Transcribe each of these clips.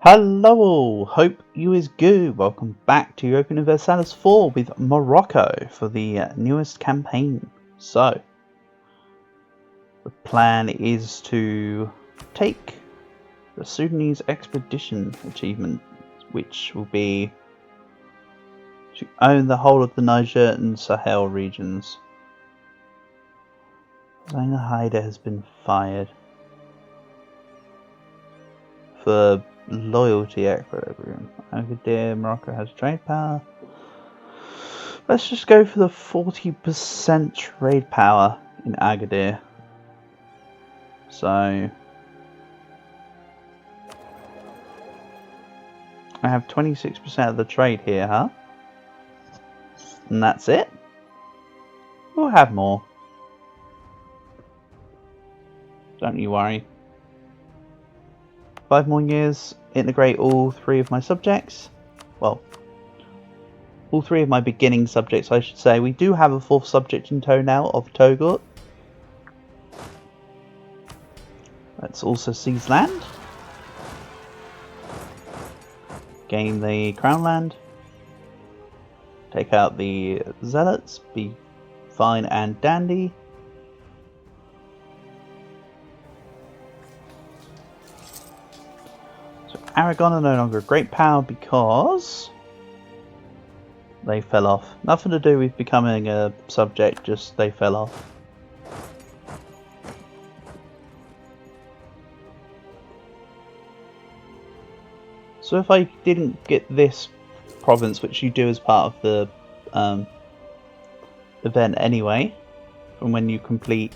Hello all, hope you is good. Welcome back to Open Universalis 4 with Morocco for the newest campaign. So, the plan is to take the Sudanese Expedition achievement, which will be to own the whole of the Niger and Sahel regions. Zaina Haida has been fired for loyalty equilibrium. Agadir, Morocco has trade power. Let's just go for the 40% trade power in Agadir. So I have 26% of the trade here, huh? And that's it? We'll have more. Don't you worry. 5 more years, integrate all 3 of my subjects. Well, all 3 of my beginning subjects, I should say. We do have a 4th subject in tow now of Togot. Let's also seize land. Gain the crown land. Take out the zealots. Be fine and dandy. Aragon are no longer a great power because they fell off. Nothing to do with becoming a subject, just they fell off. So if I didn't get this province, which you do as part of the event anyway, from when you complete,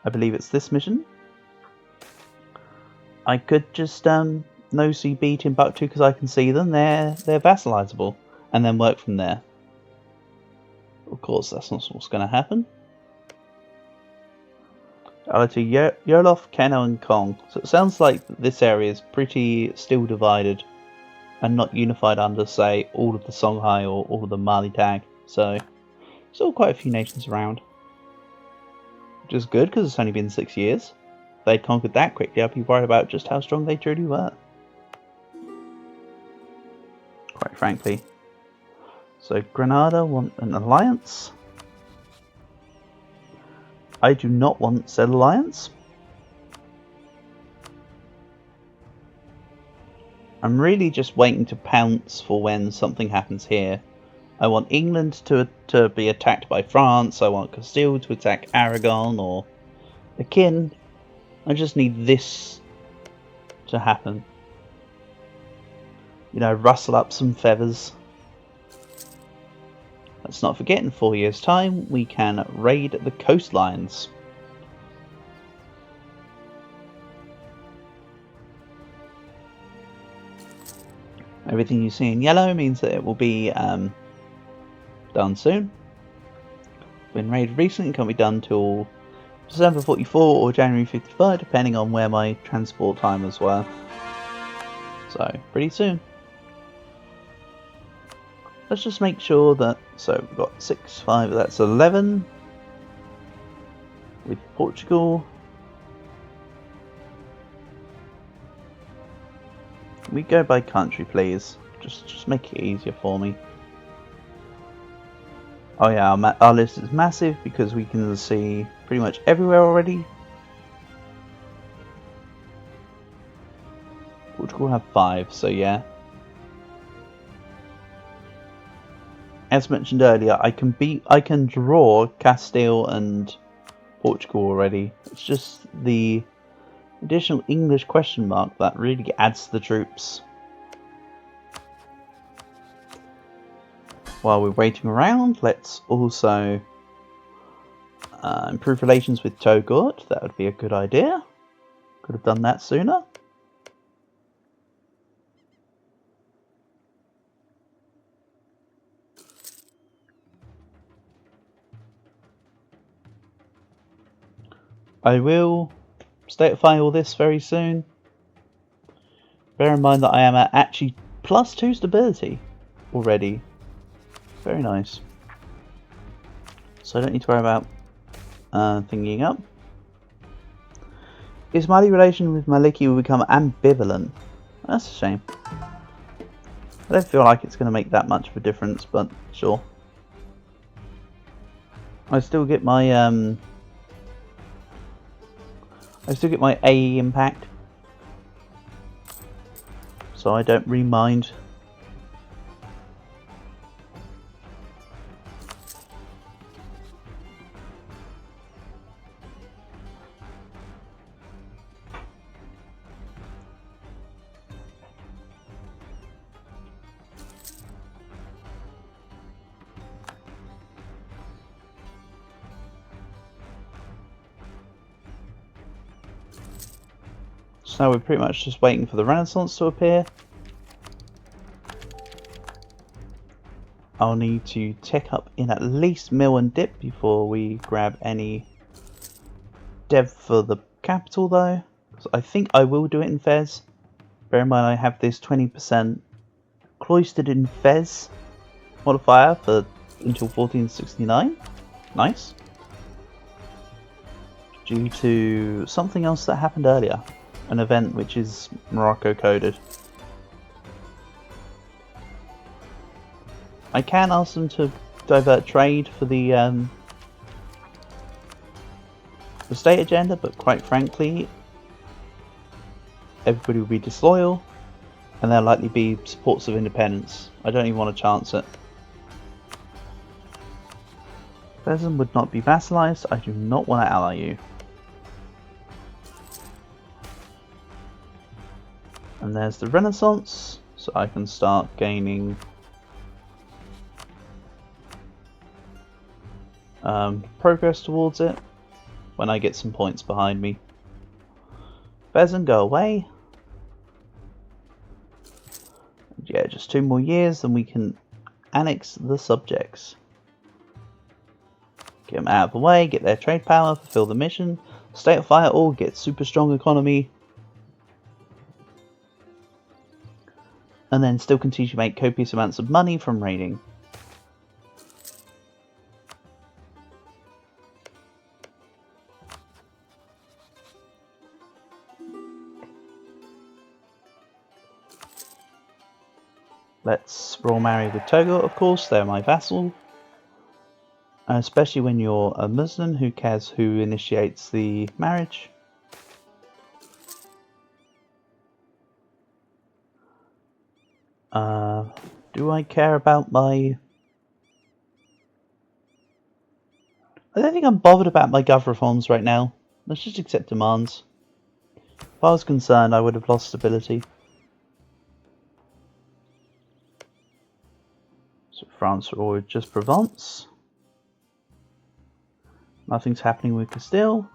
I believe it's this mission, I could just no-see Timbuktu because I can see them. They're vassalizable, and then work from there. Of course, that's not what's going to happen. To Yolof, Keno, and Kong. So it sounds like this area is pretty still divided, and not unified under, say, all of the Songhai or all of the Mali Tag. So still quite a few nations around, which is good because it's only been 6 years. If they'd conquered that quickly, I'd be worried about just how strong they truly were. Quite frankly. So Granada want an alliance. I do not want said alliance. I'm really just waiting to pounce for when something happens here. I want England to be attacked by France. I want Castile to attack Aragon or Akin. I just need this to happen. You know, rustle up some feathers. Let's not forget, in 4 years' time, we can raid the coastlines. Everything you see in yellow means that it will be done soon. Been raided recently, can't be done till December 44 or January 55, depending on where my transport timers were. So, pretty soon. Let's just make sure that, so we've got 6, 5, that's 11 with Portugal. Can we go by country, please? Just make it easier for me. Oh yeah, our list is massive because we can see pretty much everywhere already. Portugal have 5, so yeah. As mentioned earlier, I can draw Castile and Portugal already. It's just the additional English question mark that really adds to the troops. While we're waiting around, let's also improve relations with Togot. That would be a good idea. Could have done that sooner. I will statify all this very soon. Bear in mind that I am at actually +2 stability already. Very nice. So I don't need to worry about thinking up. His Mali relation with Maliki will become ambivalent. That's a shame. I don't feel like it's going to make that much of a difference, but sure. I still get my AE impact, so I don't really mind. So we're pretty much just waiting for the Renaissance to appear. I'll need to tech up in at least mill and dip before we grab any dev for the capital though. So I think I will do it in Fez. Bear in mind I have this 20% cloistered in Fez modifier for until 1469. Nice. Due to something else that happened earlier. An event which is Morocco coded. I can ask them to divert trade for the state agenda, but quite frankly, everybody will be disloyal, and there'll likely be supports of independence. I don't even want to chance it. Bezin would not be vassalized. I do not want to ally you. And there's the Renaissance, so I can start gaining progress towards it when I get some points behind me. Bezin, go away. Yeah, just 2 more years, then we can annex the subjects. Get them out of the way, get their trade power, fulfill the mission. State of Fire all get super strong economy. And then still continue to make copious amounts of money from raiding. Let's royal marry with Togo, of course, they're my vassal. Especially when you're a Muslim, who cares who initiates the marriage? Do I care about my... I don't think I'm bothered about my gov reforms right now. Let's just accept demands. If I was concerned, I would have lost stability. So France or just Provence. Nothing's happening with Castile.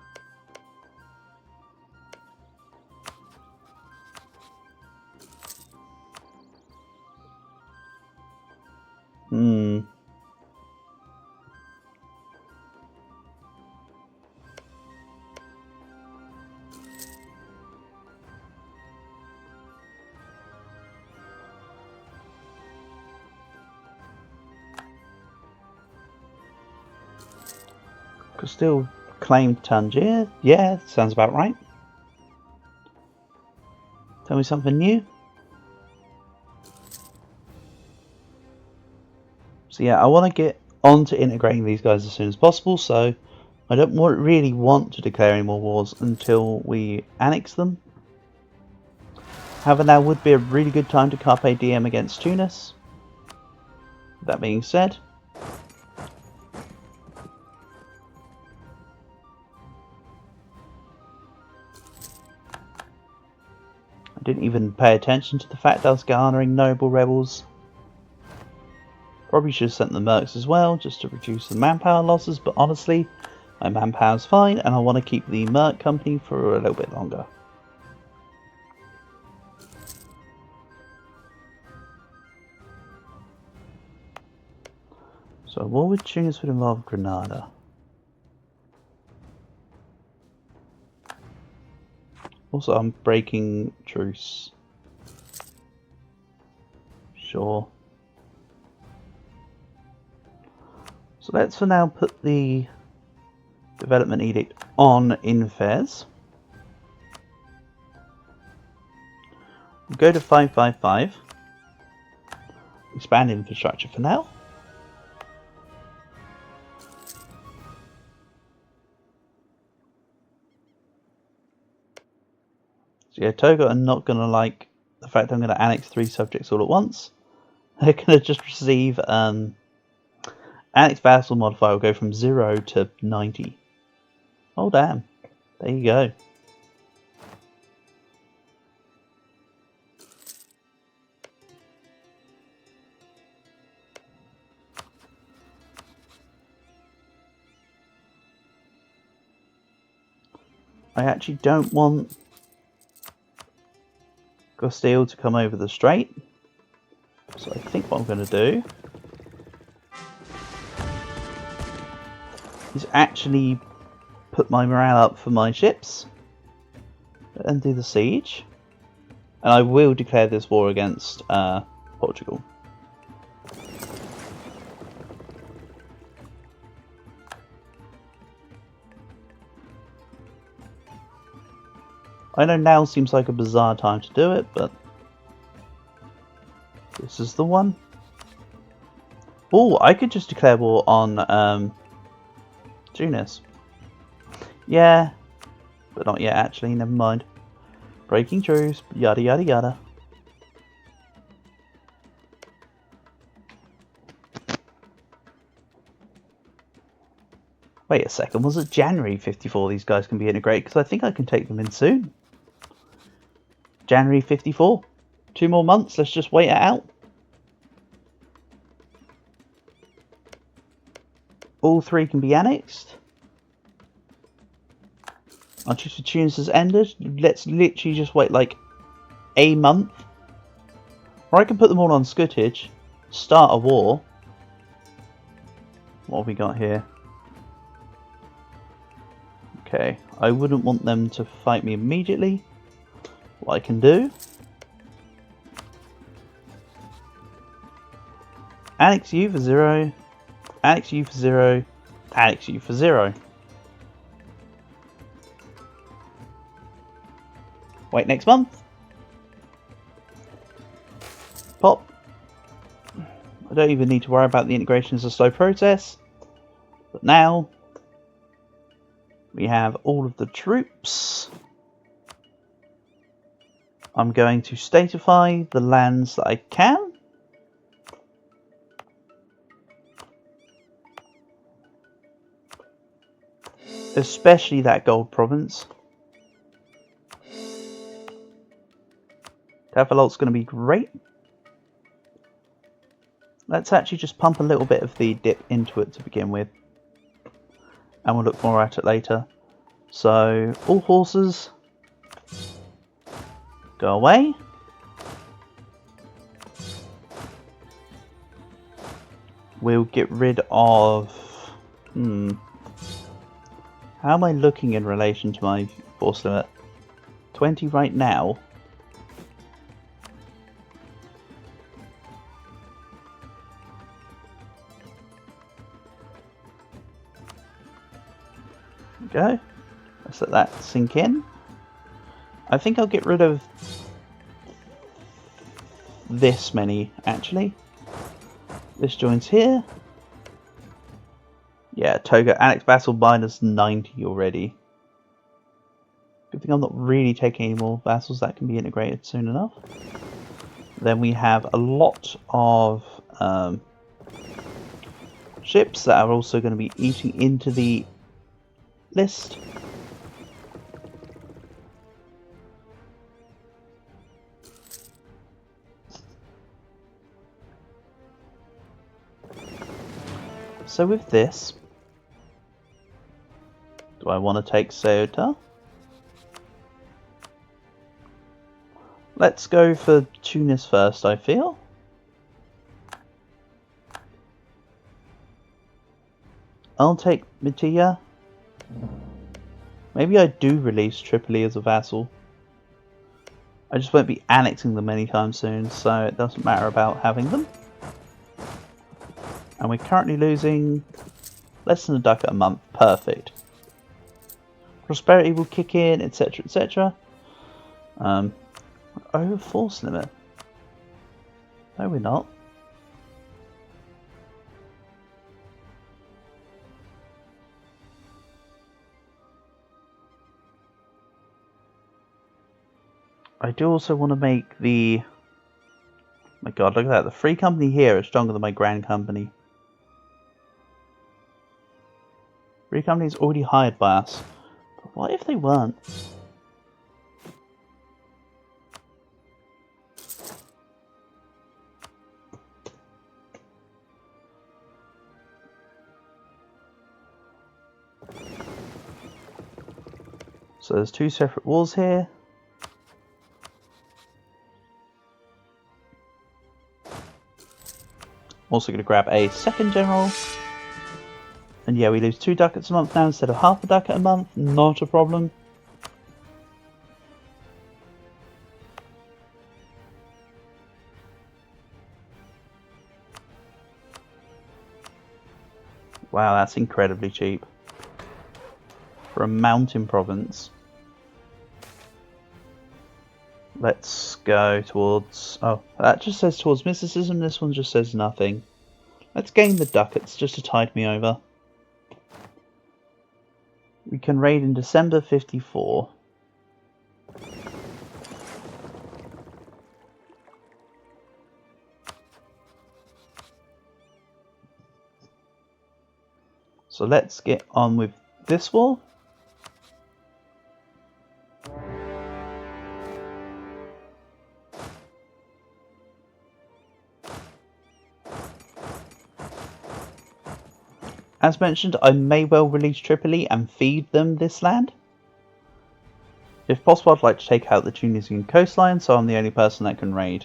Castile claimed Tangier. Yeah, sounds about right. Tell me something new. So yeah, I want to get on to integrating these guys as soon as possible, so I don't really want to declare any more wars until we annex them. However, now would be a really good time to Carpe Diem against Tunis. That being said, I didn't even pay attention to the fact I was garnering noble rebels. Probably should have sent the mercs as well, just to reduce the manpower losses, but honestly, my manpower's fine, and I want to keep the merc company for a little bit longer. So a war with Tunis would involve Granada. Also, I'm breaking truce. Sure. So let's for now put the development edict on in Fez. We'll go to 555. Expand infrastructure for now. So yeah, Togo are not going to like the fact I'm going to annex 3 subjects all at once. They're going to just receive annex vassal modifier will go from 0 to 90. Oh damn, there you go. I actually don't want Castile to come over the strait, so I think what I'm going to do is actually put my morale up for my ships and do the siege, and I will declare this war against Portugal. I know now seems like a bizarre time to do it, but this is the one. Oh, I could just declare war on Tunis. Yeah, but not yet actually, never mind. Breaking truce, yada yada yada. Wait a second, was it January 54 these guys can be integrated? Because I think I can take them in soon. January 54. 2 more months, let's just wait it out. All 3 can be annexed. Our truce for Tunis has ended. Let's literally just wait like a month. Or I can put them all on scutage, start a war. What have we got here? Okay, I wouldn't want them to fight me immediately. What I can do, annex you for 0, annex you for 0, annex you for 0. Wait next month. Pop. I don't even need to worry about the integration as a slow process. But now we have all of the troops. I'm going to statify the lands that I can. Especially that gold province. Tafalolt's going to be great. Let's actually just pump a little bit of the dip into it to begin with. And we'll look more at it later. So, all horses go away. We'll get rid of... How am I looking in relation to my force limit? 20 right now. There we go. Let's let that sink in. I think I'll get rid of this many, actually. This joins here. Yeah, Togo Annex Vassal minus 90 already. Good thing I'm not really taking any more vassals, that can be integrated soon enough. Then we have a lot of ships that are also going to be eating into the list. So with this, do I want to take Ceuta? Let's go for Tunis first, I feel. I'll take Mitilla. Maybe I do release Tripoli as a vassal. I just won't be annexing them anytime soon, so it doesn't matter about having them. And we're currently losing less than a ducat a month. Perfect. Prosperity will kick in, etc, etc. Over force limit. No, we're not. I do also want to make the... My god, look at that. The free company here is stronger than my grand company. Free company is already hired by us. But what if they weren't? So there's two separate wars here. Also going to grab a second general. And yeah, we lose 2 ducats a month now instead of half a ducat a month. Not a problem. Wow, that's incredibly cheap. For a mountain province. Let's go towards... Oh, that just says towards mysticism. This one just says nothing. Let's gain the ducats just to tide me over. We can raid in December 54. So let's get on with this war. As mentioned, I may well release Tripoli and feed them this land. If possible, I'd like to take out the Tunisian coastline, so I'm the only person that can raid.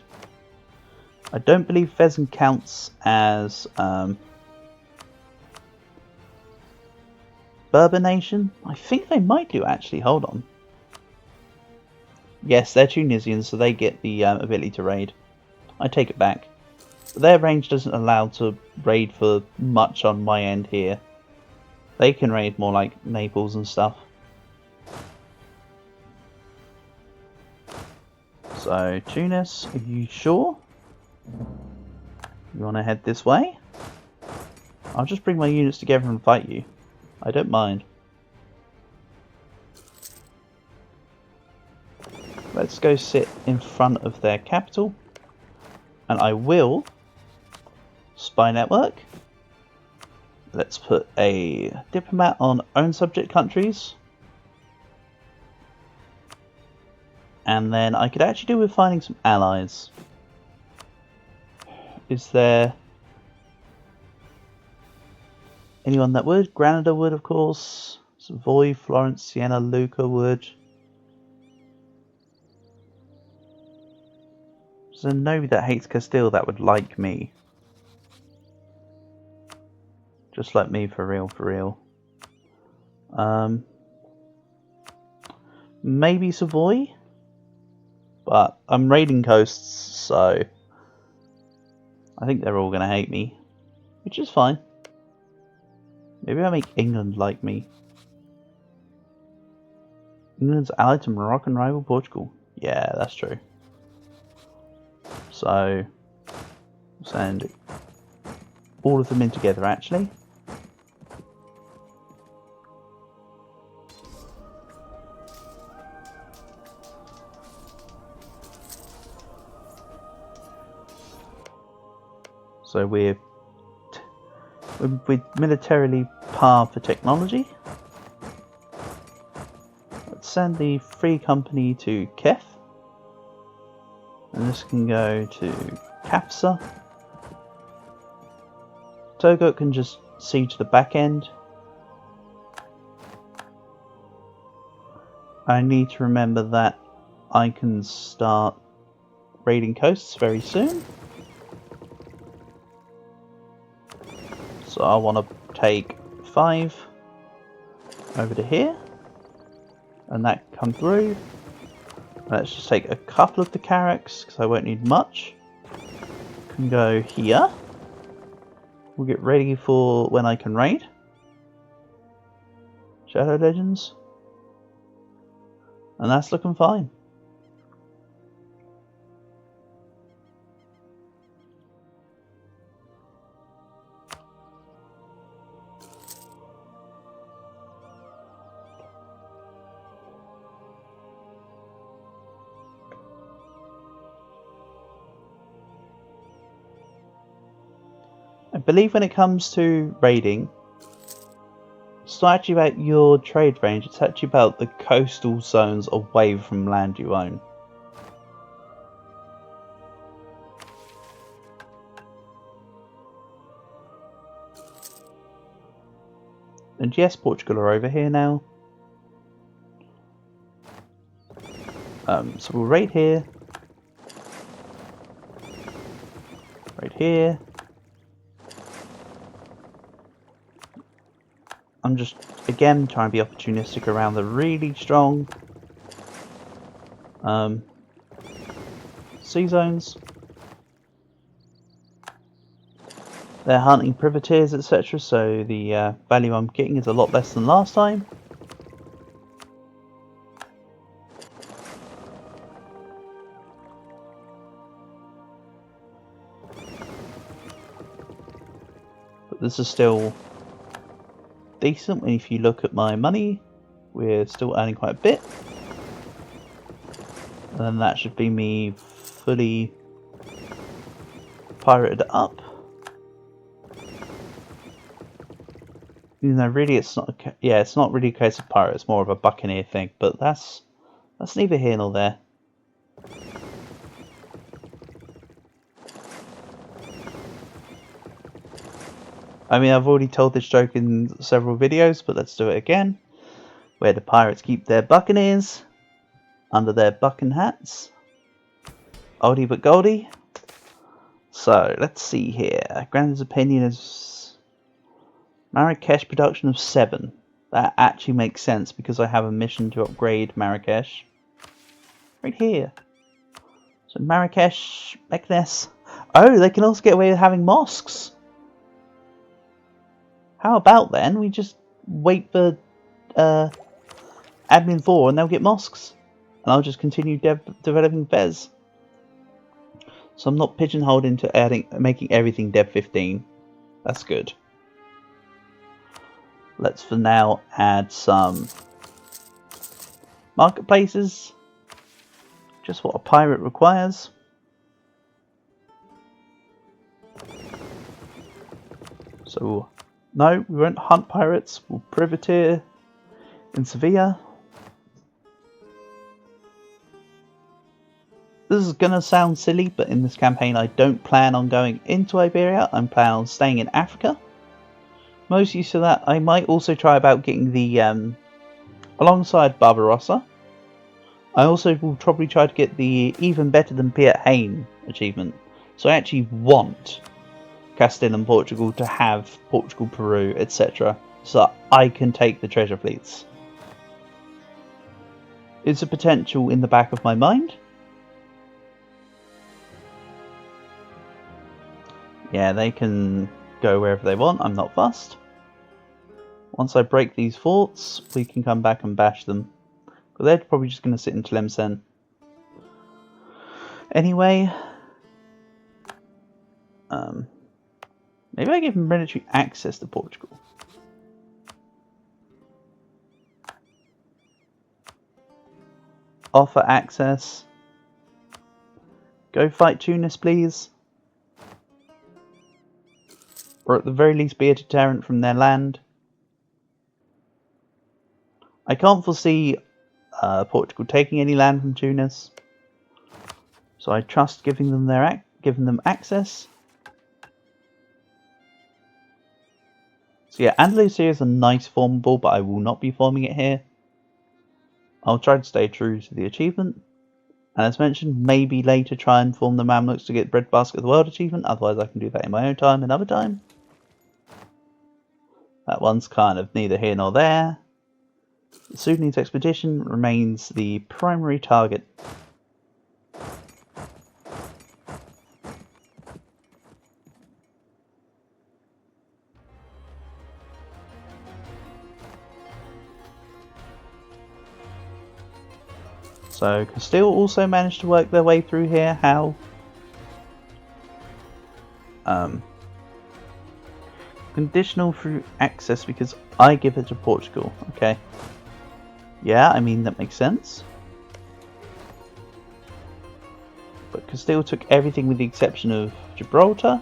I don't believe Fezzan counts as Berber nation. I think they might do actually, hold on. Yes, they're Tunisians, so they get the ability to raid. I take it back. But their range doesn't allow to raid for much on my end here. They can raid more like Naples and stuff. So, Tunis, are you sure? You want to head this way? I'll just bring my units together and fight you. I don't mind. Let's go sit in front of their capital. And I will spy network. Let's put a diplomat on own subject countries. And then I could actually do with finding some allies. Is there anyone that would? Granada would, of course. Savoy, Florence, Siena, Lucca would. Is there nobody that hates Castile that would like me? Just like me, for real, for real. Maybe Savoy? But I'm raiding coasts, so I think they're all going to hate me. Which is fine. Maybe I'll make England like me. England's allied to Moroccan rival Portugal. Yeah, that's true. So, send all of them in together actually. So we're militarily par for technology. Let's send the free company to Kef. And this can go to Kafsa. Togo can just siege the back end. I need to remember that I can start raiding coasts very soon. So I want to take 5 over to here. And that come through. Let's just take a couple of the carracks, because I won't need much. Can go here. We'll get ready for when I can raid. Shadow Legends. And that's looking fine. believe when it comes to raiding, it's not actually about your trade range, it's actually about the coastal zones away from land you own. And yes, Portugal are over here now. So we'll raid here. Right here. I'm just, again, trying to be opportunistic around the really strong sea zones. They're hunting privateers, etc., so the value I'm getting is a lot less than last time. But this is still decent. If you look at my money, we're still earning quite a bit. And then that should be me fully pirated up. Even though really it's not, it's not really a case of pirate, it's more of a buccaneer thing, but that's neither here nor there. I mean, I've already told this joke in several videos, but let's do it again. Where the pirates keep their buccaneers under their bucking hats. Oldie but goldie. So, let's see here. Grandad's opinion is Marrakesh production of 7. That actually makes sense because I have a mission to upgrade Marrakesh. Right here. So Marrakesh, Meknes. Oh, they can also get away with having mosques. How about then we just wait for Admin 4 and they'll get mosques. And I'll just continue developing Fez. So I'm not pigeonholed into making everything Dev 15. That's good. Let's for now add some marketplaces. Just what a pirate requires. So, no, we won't hunt pirates. We'll privateer in Sevilla. This is going to sound silly, but in this campaign I don't plan on going into Iberia. I'm planning on staying in Africa. Most use of that. I might also try about getting the, alongside Barbarossa, I also will probably try to get the even better than Piet Hein achievement. So I actually want Castile and Portugal to have Portugal, Peru, etc. so that I can take the treasure fleets. It's a potential in the back of my mind. Yeah, they can go wherever they want. I'm not fussed. Once I break these forts, we can come back and bash them. But they're probably just going to sit in Tlemcen. Anyway, maybe I give them military access to Portugal. Offer access. Go fight Tunis, please. Or at the very least be a deterrent from their land. I can't foresee Portugal taking any land from Tunis, so I trust giving them access. So yeah, Andalusia is a nice formable, but I will not be forming it here. I'll try to stay true to the achievement, and as mentioned, maybe later try and form the Mamluks to get Breadbasket of the World achievement. Otherwise, I can do that in my own time another time. That one's kind of neither here nor there. The Sudanese Expedition remains the primary target. So Castile also managed to work their way through here. How? Conditional through access because I give it to Portugal. Okay. Yeah, I mean, that makes sense. But Castile took everything with the exception of Gibraltar.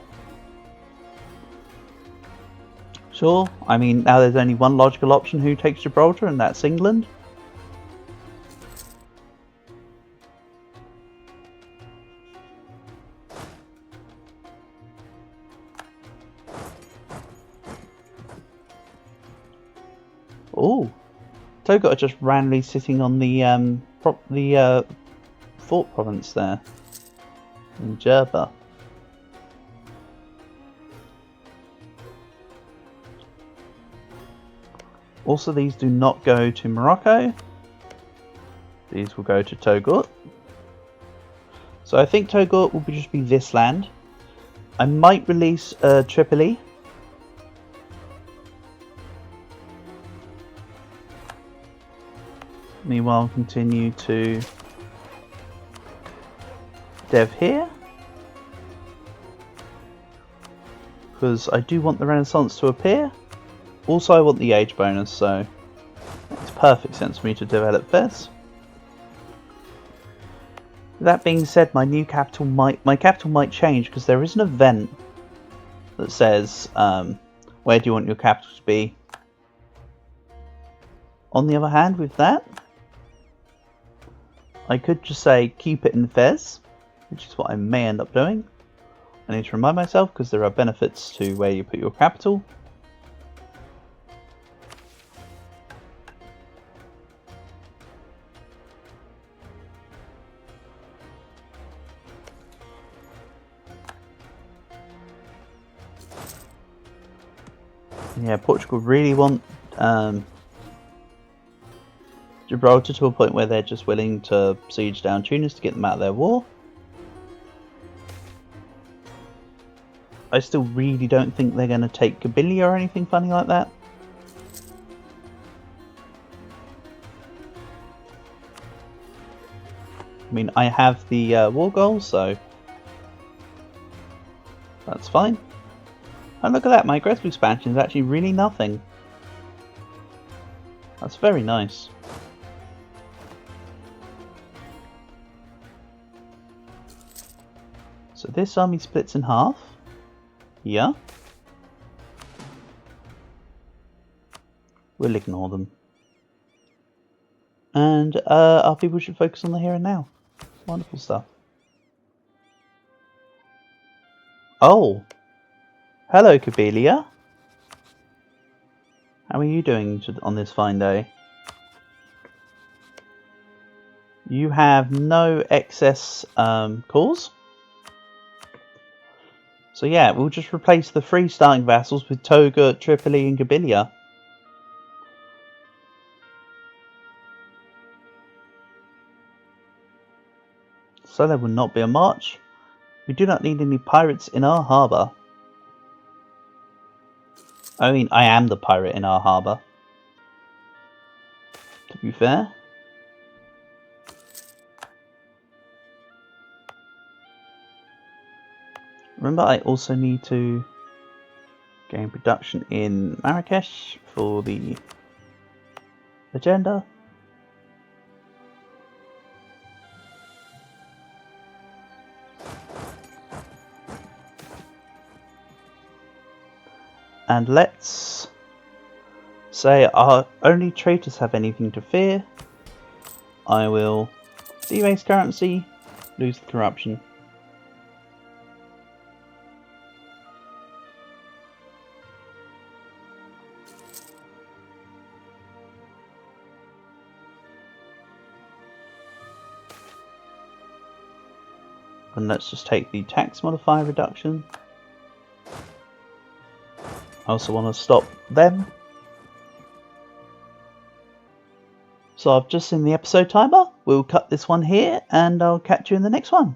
Sure, I mean, now there's only one logical option who takes Gibraltar, and that's England. Oh, Togo are just randomly sitting on the fort province there in Jerba. Also, these do not go to Morocco. These will go to Togo. So I think Togo will just be this land. I might release Tripoli. Meanwhile, continue to dev here. Because I do want the Renaissance to appear. Also, I want the age bonus, so it makes perfect sense for me to develop Fez. That being said, my capital might change because there is an event that says where do you want your capital to be. On the other hand, with that, I could just say keep it in Fez, which is what I may end up doing. I need to remind myself because there are benefits to where you put your capital. Yeah, Portugal really want Gibraltar to a point where they're just willing to siege down Tunis to get them out of their war. I still really don't think they're going to take Kabylia or anything funny like that. I mean, I have the war goals, so that's fine. And look at that, my aggressive expansion is actually really nothing. That's very nice. So this army splits in half. Yeah. We'll ignore them. And our people should focus on the here and now. Wonderful stuff. Oh! Hello, Kabylia. How are you doing on this fine day? You have no excess cores. So yeah, we'll just replace the 3 starting vassals with Toga, Tripoli and Kabylia. So there will not be a march. We do not need any pirates in our harbour. I mean, I am the pirate in our harbour. To be fair. Remember, I also need to gain production in Marrakesh for the agenda. And let's say our only traitors have anything to fear. I will debase currency, lose the corruption. And let's just take the tax modifier reduction. I also want to stop them. So I've just seen the episode timer. We'll cut this one here and I'll catch you in the next one.